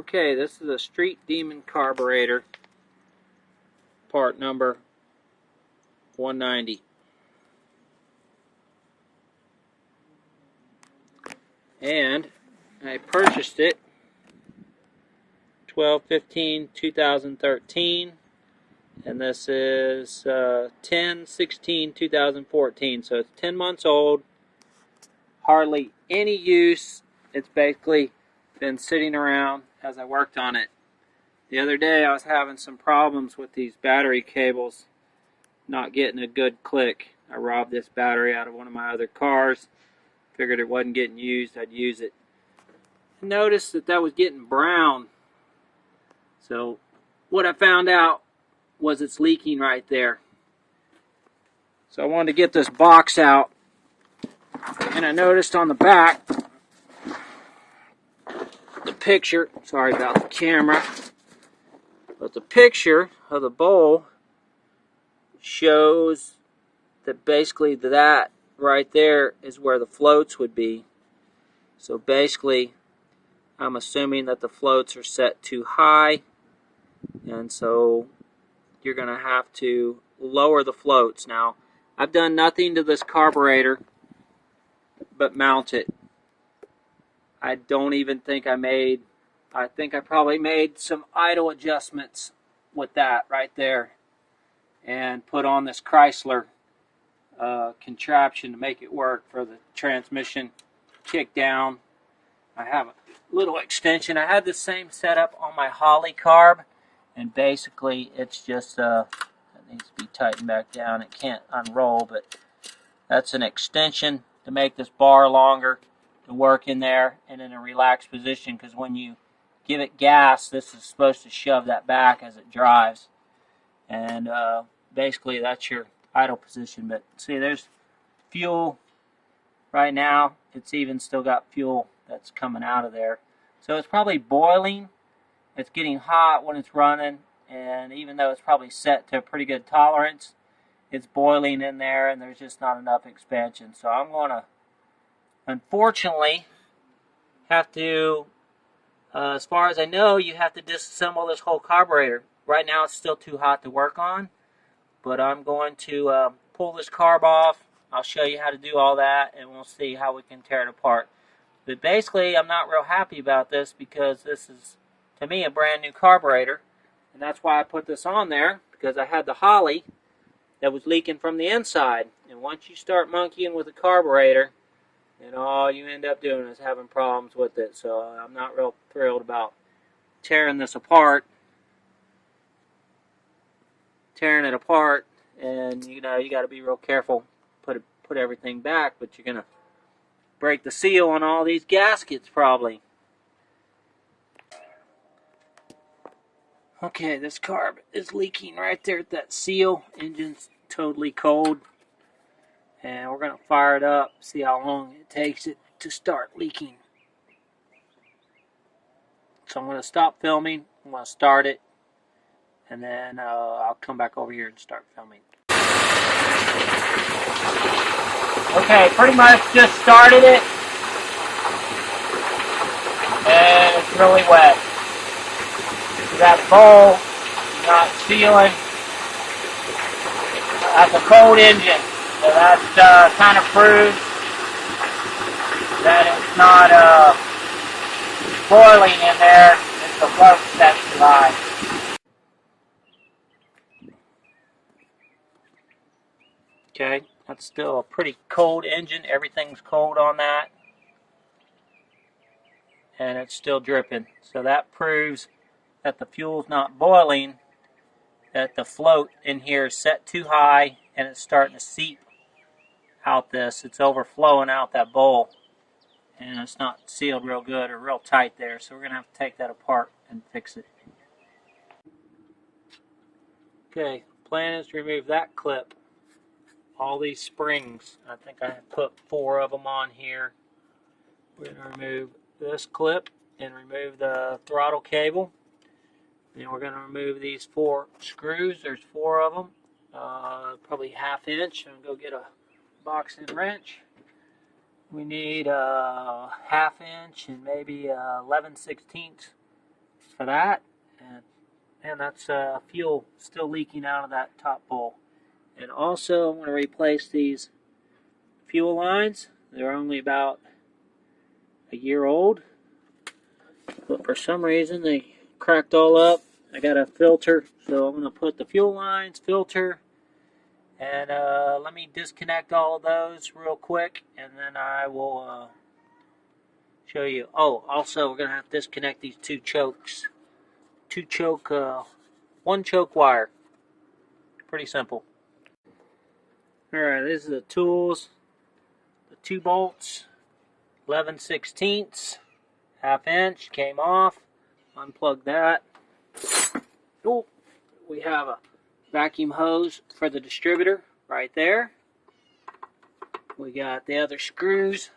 Okay, this is a Street Demon Carburetor, part number 190. And I purchased it 12/15/2013, and this is 10/16/2014, so it's 10 months old, hardly any use. It's basically been sitting around as I worked on it. The other day I was having some problems with these battery cables, not getting a good click. I robbed this battery out of one of my other cars, figured it wasn't getting used, I'd use it. I noticed that was getting brown. So what I found out was it's leaking right there. So I wanted to get this box out, and I noticed on the back, the picture, sorry about the camera, but the picture of the bowl shows that basically that right there is where the floats would be. So basically, I'm assuming that the floats are set too high, and so you're going to have to lower the floats. Now, I've done nothing to this carburetor but mount it. I don't even think I think I probably made some idle adjustments with that right there, and put on this Chrysler contraption to make it work for the transmission kick down. I have a little extension. I had the same setup on my Holly Carb, and basically it's just it needs to be tightened back down. It can't unroll, but that's an extension to make this bar longer to work in there and in a relaxed position, because when you give it gas, this is supposed to shove that back as it drives, and basically that's your idle position. But see, there's fuel right now. It's even still got fuel that's coming out of there, so it's probably boiling. It's getting hot when it's running, and even though it's probably set to a pretty good tolerance, it's boiling in there, and there's just not enough expansion. So I'm going to, unfortunately, have to, as far as I know, you have to disassemble this whole carburetor. Right now it's still too hot to work on, but I'm going to pull this carb off. I'll show you how to do all that, and we'll see how we can tear it apart. But basically, I'm not real happy about this, because this is, to me, a brand new carburetor, and that's why I put this on there, because I had the Holly that was leaking from the inside. And once you start monkeying with a carburetor, and all you end up doing is having problems with it. So I'm not real thrilled about tearing this apart. Tearing it apart, and you got to be real careful. Put everything back, but you're gonna break the seal on all these gaskets probably. Okay, this carb is leaking right there at that seal. Engine's totally cold, and we're gonna fire it up, see how long it takes it to start leaking. So I'm gonna stop filming. I'm gonna start it, and then I'll come back over here and start filming. Okay, pretty much just started it, and it's really wet. That bowl not sealing. That's a cold engine, so that kind of proves that it's not boiling in there. It's the float set too high. Okay, that's still a pretty cold engine. Everything's cold on that. And it's still dripping. So that proves that the fuel's not boiling, that the float in here is set too high, and it's starting to seep out this. It's overflowing out that bowl. And it's not sealed real good or real tight there. So we're going to have to take that apart and fix it. Okay, plan is to remove that clip. All these springs, I think I put 4 of them on here. We're going to remove this clip and remove the throttle cable. Then we're going to remove these 4 screws. There's 4 of them, probably 1/2 inch. I'm going to go get a box and wrench. We need a 1/2 inch and maybe 11/16 for that. And that's fuel still leaking out of that top bowl. And also I'm going to replace these fuel lines. They're only about a year old, but for some reason they cracked all up. I got a filter, so I'm going to put the fuel lines, filter, and let me disconnect all of those real quick, and then I will show you. Oh, also we're going to have to disconnect these two chokes. One choke wire. Pretty simple. Alright, these are the tools. The 2 bolts, 11/16, ½ inch, came off. Unplug that. Oh, we have a vacuum hose for the distributor right there. We got the other screws.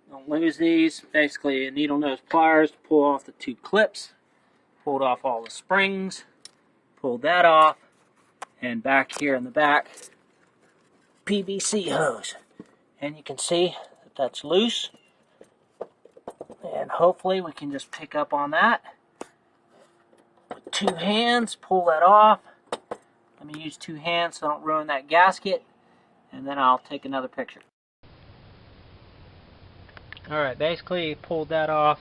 Don't lose these. Basically, a needle nose pliers to pull off the 2 clips. Pulled off all the springs. Pulled that off. And back here in the back, PVC hose. And you can see that that's loose. And hopefully we can just pick up on that. With 2 hands, pull that off. Let me use 2 hands so I don't ruin that gasket. And then I'll take another picture. Alright, basically pulled that off.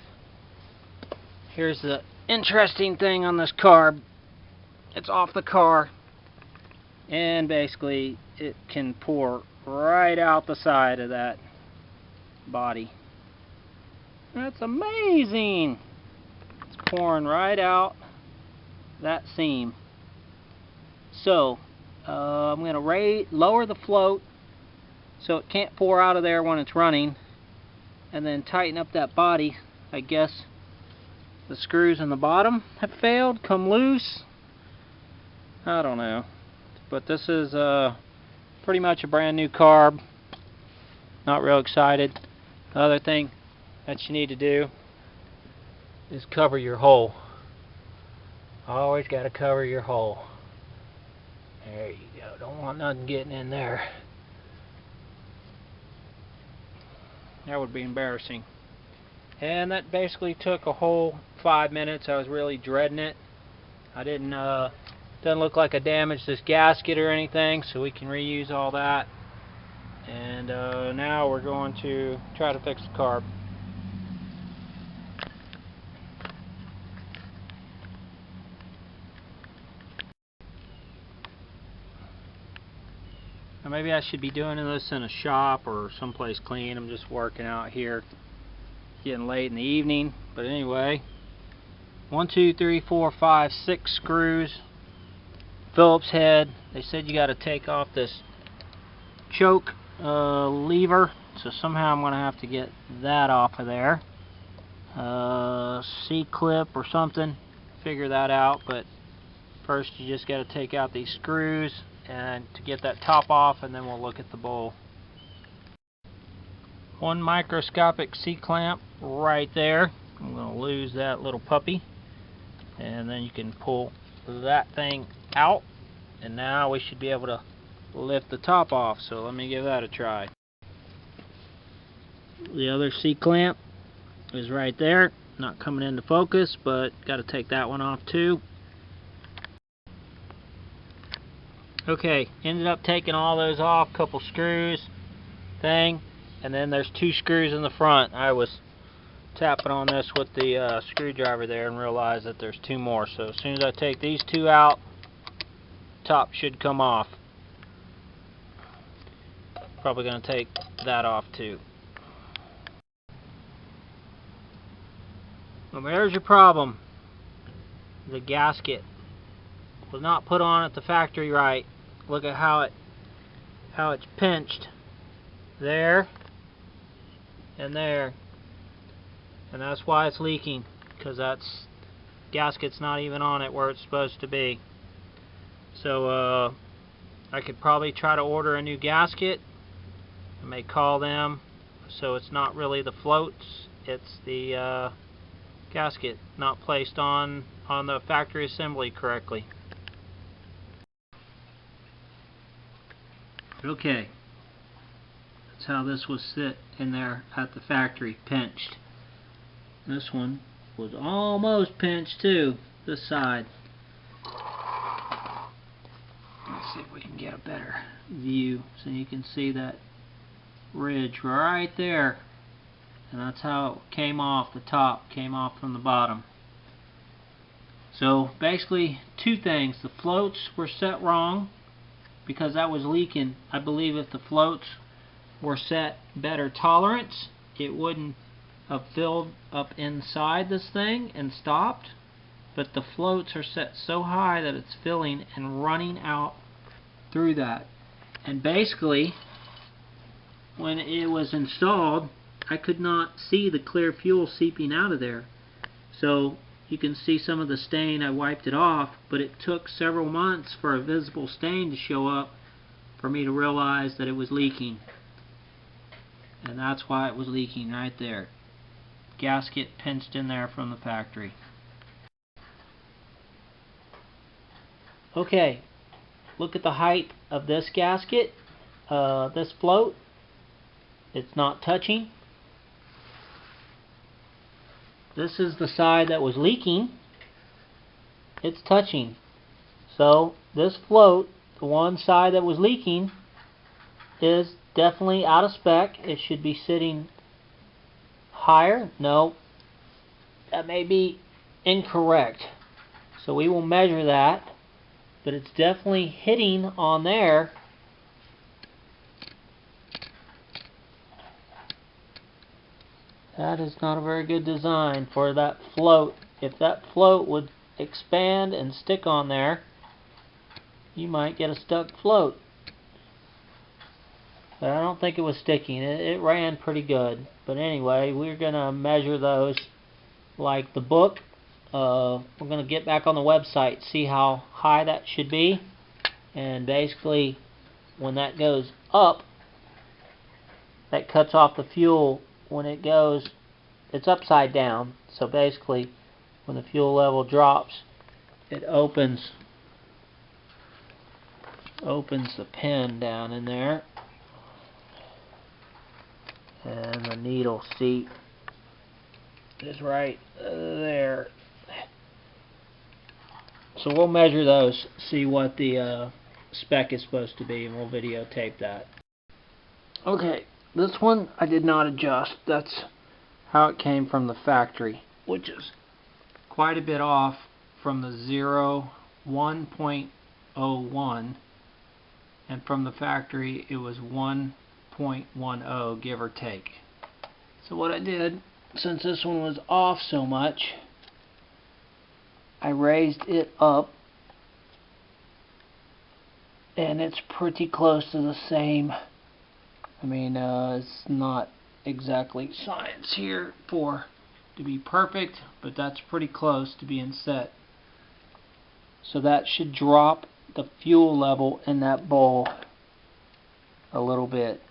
Here's the interesting thing on this carb. It's off the car. And basically it can pour right out the side of that body. That's amazing. It's pouring right out that seam. So I'm going to lower the float so it can't pour out of there when it's running, and then tighten up that body. I guess the screws in the bottom have failed, come loose. I don't know. But this is pretty much a brand new carb. Not real excited. The other thing that you need to do is cover your hole. Always got to cover your hole. There you go. Don't want nothing getting in there. That would be embarrassing. And that basically took a whole 5 minutes. I was really dreading it. I didn't doesn't look like I damaged this gasket or anything, so we can reuse all that. And now we're going to try to fix the carb. Now maybe I should be doing this in a shop or someplace clean. I'm just working out here, getting late in the evening. But anyway, 1, 2, 3, 4, 5, 6 screws. Phillips head. They said you got to take off this choke lever, so somehow I'm going to have to get that off of there. C-clip or something, figure that out. But first you just got to take out these screws and to get that top off, and then we'll look at the bowl. One microscopic C-clamp right there. I'm going to lose that little puppy, and then you can pull that thing out, and now we should be able to lift the top off. So let me give that a try. The other C-clamp is right there, not coming into focus, but got to take that one off too. Okay, ended up taking all those off, couple screws thing, and then there's 2 screws in the front. I was tapping on this with the screwdriver there and realized that there's 2 more. So as soon as I take these 2 out, top should come off. Probably going to take that off too. Well, there's your problem. The gasket was not put on at the factory right. Look at how it's pinched there and there, and that's why it's leaking, because that's gasket's not even on it where it's supposed to be. So I could probably try to order a new gasket. I may call them, so it's not really the floats, it's the gasket not placed on the factory assembly correctly. Okay, that's how this was sit in there at the factory, pinched. This one was almost pinched too, this side. Let's see if we can get a better view so you can see that ridge right there. And that's how it came off the top, came off from the bottom. So basically two things. The floats were set wrong because that was leaking. I believe if the floats were set better tolerance, it wouldn't have filled up inside this thing and stopped. But the floats are set so high that it's filling and running out through that. And basically, when it was installed, I could not see the clear fuel seeping out of there. So you can see some of the stain. I wiped it off, but it took several months for a visible stain to show up for me to realize that it was leaking. And that's why it was leaking right there. Gasket pinched in there from the factory. Okay, look at the height of this gasket, this float. It's not touching. This is the side that was leaking. It's touching. So this float, the one side that was leaking, is definitely out of spec. It should be sitting higher. No, that may be incorrect. So we will measure that, but it's definitely hitting on there. That is not a very good design for that float. If that float would expand and stick on there, you might get a stuck float. But I don't think it was sticking. It ran pretty good. But anyway, we're going to measure those like the book. We're going to get back on the website, see how high that should be. And basically, when that goes up, that cuts off the fuel. When it goes, it's upside down. So basically, when the fuel level drops, it opens the pin down in there. And the needle seat is right there. So we'll measure those, see what the spec is supposed to be, and we'll videotape that. Okay, this one I did not adjust. That's how it came from the factory, which is quite a bit off from the 1.01, and from the factory it was 1.10, give or take. So what I did, since this one was off so much, I raised it up, and it's pretty close to the same. I mean, it's not exactly science here to be perfect, but that's pretty close to being set. So that should drop the fuel level in that bowl a little bit.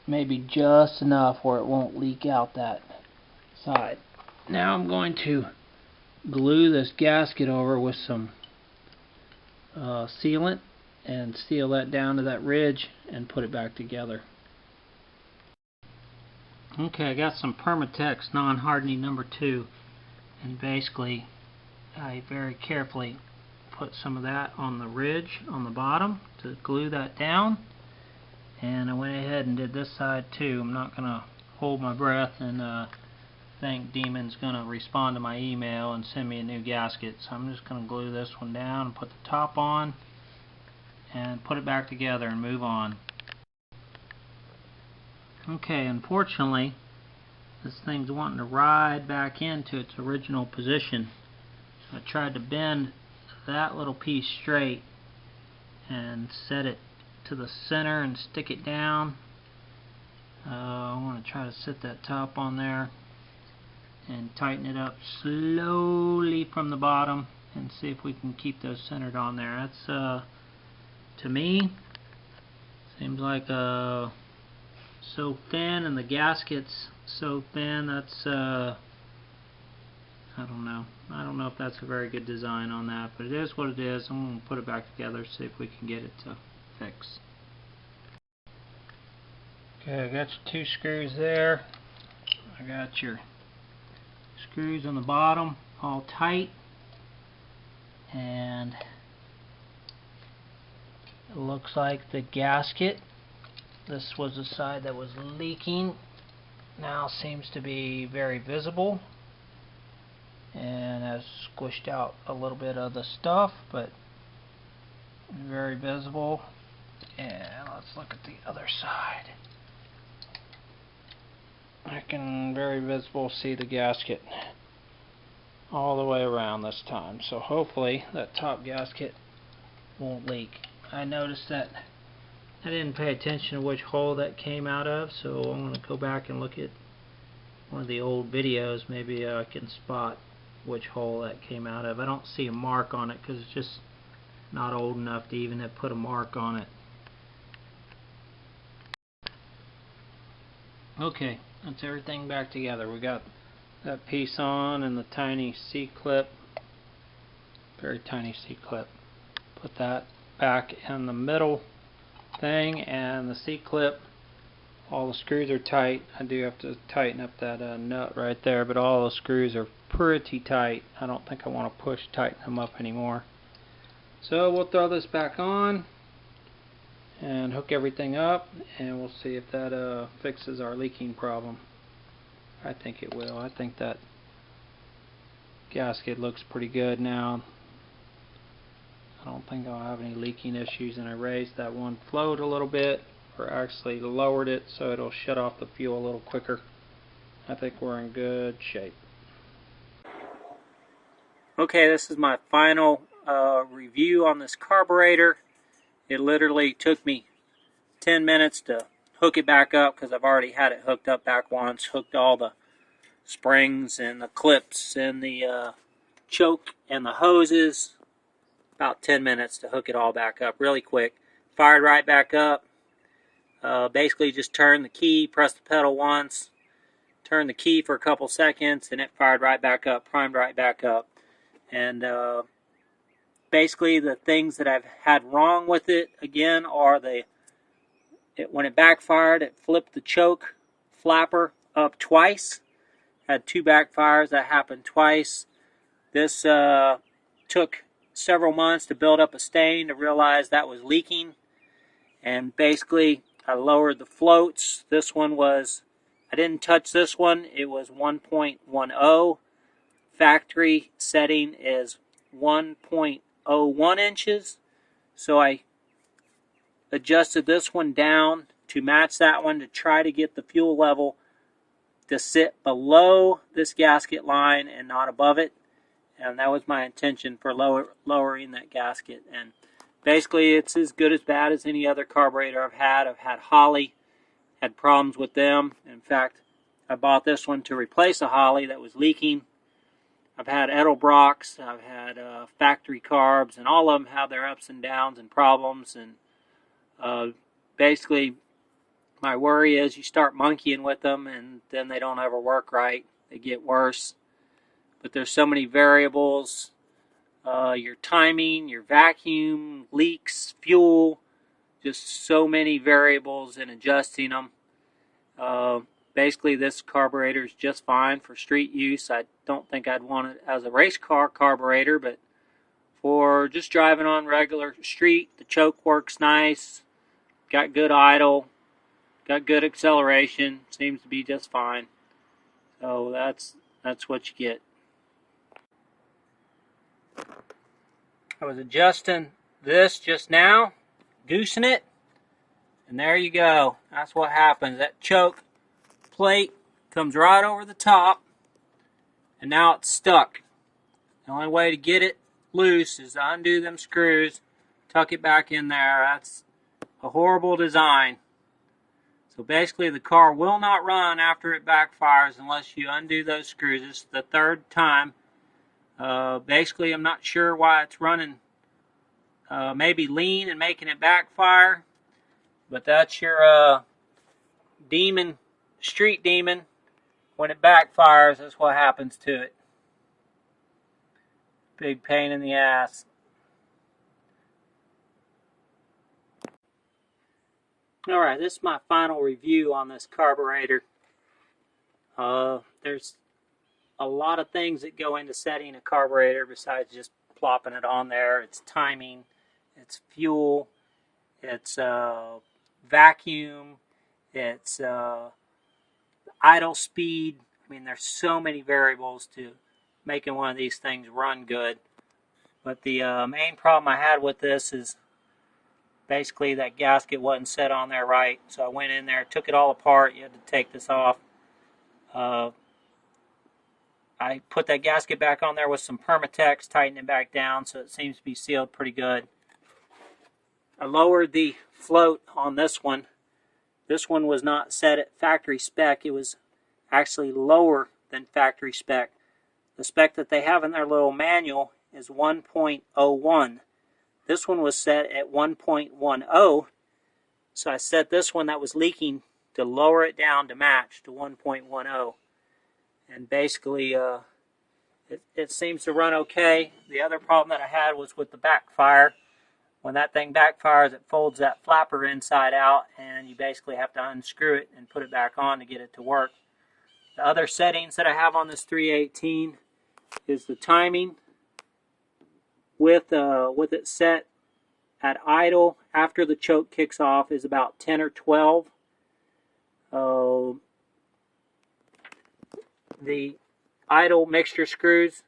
Maybe just enough where it won't leak out that side. Now I'm going to glue this gasket over with some sealant and seal that down to that ridge and put it back together. Okay, I got some Permatex non-hardening number 2, and basically I very carefully put some of that on the ridge on the bottom to glue that down, and I went ahead and did this side too. I'm not going to hold my breath and think Demon's going to respond to my email and send me a new gasket, so I'm just going to glue this one down and put the top on and put it back together and move on. Okay, unfortunately this thing's wanting to ride back into its original position. So I tried to bend that little piece straight and set it to the center and stick it down. I want to try to set that top on there and tighten it up slowly from the bottom and see if we can keep those centered on there. That's to me seems like so thin, and the gasket's so thin. That's I don't know if that's a very good design on that, but it is what it is. I'm going to put it back together, see if we can get it to fix. Okay, I got your 2 screws there. I got your screws on the bottom all tight, and it looks like the gasket, this was the side that was leaking, now seems to be very visible and has squished out a little bit of the stuff, but very visible. And let's look at the other side. I can very visible see the gasket all the way around this time, so hopefully that top gasket won't leak. I noticed that I didn't pay attention to which hole that came out of, so I'm going to go back and look at one of the old videos. Maybe I can spot which hole that came out of. I don't see a mark on it because it's just not old enough to even have put a mark on it. Okay, that's everything back together. We got that piece on and the tiny C-clip, very tiny C-clip. Put that back in the middle thing, and the C-clip, all the screws are tight. I do have to tighten up that nut right there, but all the screws are pretty tight. I don't think I want to tighten them up anymore. So we'll throw this back on and hook everything up, and we'll see if that fixes our leaking problem. I think it will. I think that gasket looks pretty good now. I don't think I'll have any leaking issues, and I raised that one float a little bit, or actually lowered it so it'll shut off the fuel a little quicker. I think we're in good shape. Okay, this is my final review on this carburetor. It literally took me 10 minutes to hook it back up because I've already had it hooked up back once, hooked all the springs and the clips and the choke and the hoses. About 10 minutes to hook it all back up really quick. Fired right back up. Basically just turn the key, press the pedal once, turn the key for a couple seconds, and it fired right back up, primed right back up. And basically the things that I've had wrong with it again are when it backfired, it flipped the choke flapper up twice. Had two backfires. That happened twice. This took several months to build up a stain to realize that was leaking. And basically I lowered the floats. This one was, I didn't touch this one. It was 1.10. Factory setting is 1.01 inches. So I adjusted this one down to match that one to try to get the fuel level to sit below this gasket line and not above it. And that was my intention for lowering that gasket. And basically it's as good as bad as any other carburetor I've had. I've had Holley, had problems with them. In fact, I bought this one to replace a Holley that was leaking. I've had Edelbrocks, I've had factory carbs, and all of them have their ups and downs and problems. And basically my worry is you start monkeying with them and then they don't ever work right. They get worse. But there's so many variables, your timing, your vacuum, leaks, fuel, just so many variables in adjusting them. Basically this carburetor is just fine for street use. I don't think I'd want it as a race car carburetor, but for just driving on regular street, the choke works nice, got good idle, got good acceleration, seems to be just fine. So that's what you get. I was adjusting this just now, goosing it, and there you go. That's what happens. That choke plate comes right over the top, and now it's stuck. The only way to get it loose is to undo them screws, tuck it back in there. That's a horrible design. So basically the car will not run after it backfires unless you undo those screws. This is the third time. Basically, I'm not sure why it's running maybe lean and making it backfire, but that's your Street Demon. When it backfires, that's what happens to it. Big pain in the ass. Alright, this is my final review on this carburetor. There's a lot of things that go into setting a carburetor besides just plopping it on there. It's timing, it's fuel, it's vacuum, it's idle speed. I mean, there's so many variables to making one of these things run good. But the main problem I had with this is basically that gasket wasn't set on there right. So I went in there, took it all apart. You had to take this off. I put that gasket back on there with some Permatex, tightened it back down so it seems to be sealed pretty good. I lowered the float on this one. This one was not set at factory spec. It was actually lower than factory spec. The spec that they have in their little manual is 1.01. This one was set at 1.10. So I set this one that was leaking to lower it down to match to 1.10. And basically, it seems to run okay. The other problem that I had was with the backfire. When that thing backfires, it folds that flapper inside out, and you basically have to unscrew it and put it back on to get it to work. The other settings that I have on this 318 is the timing with it set at idle after the choke kicks off is about 10 or 12. The idle mixture screws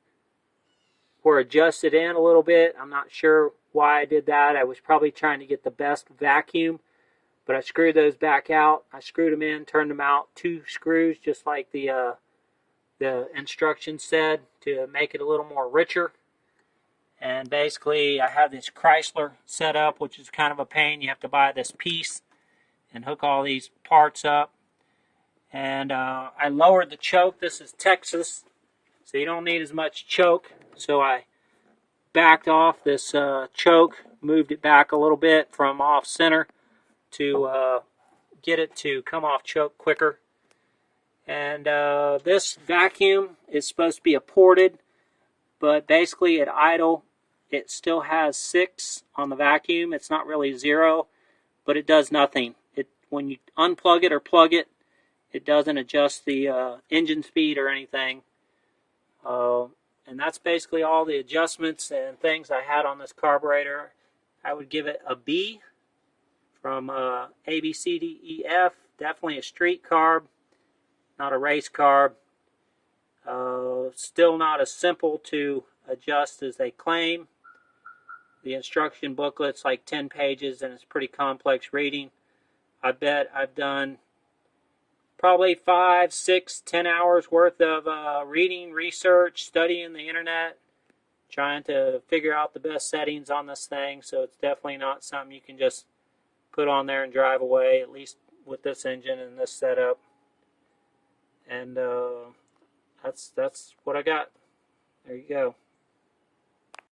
were adjusted in a little bit. I'm not sure why I did that. I was probably trying to get the best vacuum, but I screwed those back out. I screwed them in, turned them out, 2 screws, just like the instructions said, to make it a little more richer. And basically, I have this Chrysler set up, which is kind of a pain. You have to buy this piece and hook all these parts up. And I lowered the choke. This is Texas, so you don't need as much choke. So I backed off this choke, moved it back a little bit from off center to get it to come off choke quicker. And this vacuum is supposed to be a ported, but basically at idle it still has 6 on the vacuum. It's not really 0, but it does nothing. When you unplug it or plug it, it doesn't adjust the engine speed or anything. And that's basically all the adjustments and things I had on this carburetor. I would give it a B from A, B, C, D, E, F. Definitely a street carb, not a race carb. Still not as simple to adjust as they claim. The instruction booklet's like 10 pages and it's pretty complex reading. I bet I've done probably 5, 6, 10 hours worth of reading, research, studying the internet, trying to figure out the best settings on this thing. So it's definitely not something you can just put on there and drive away, at least with this engine and this setup. And that's what I got. There you go.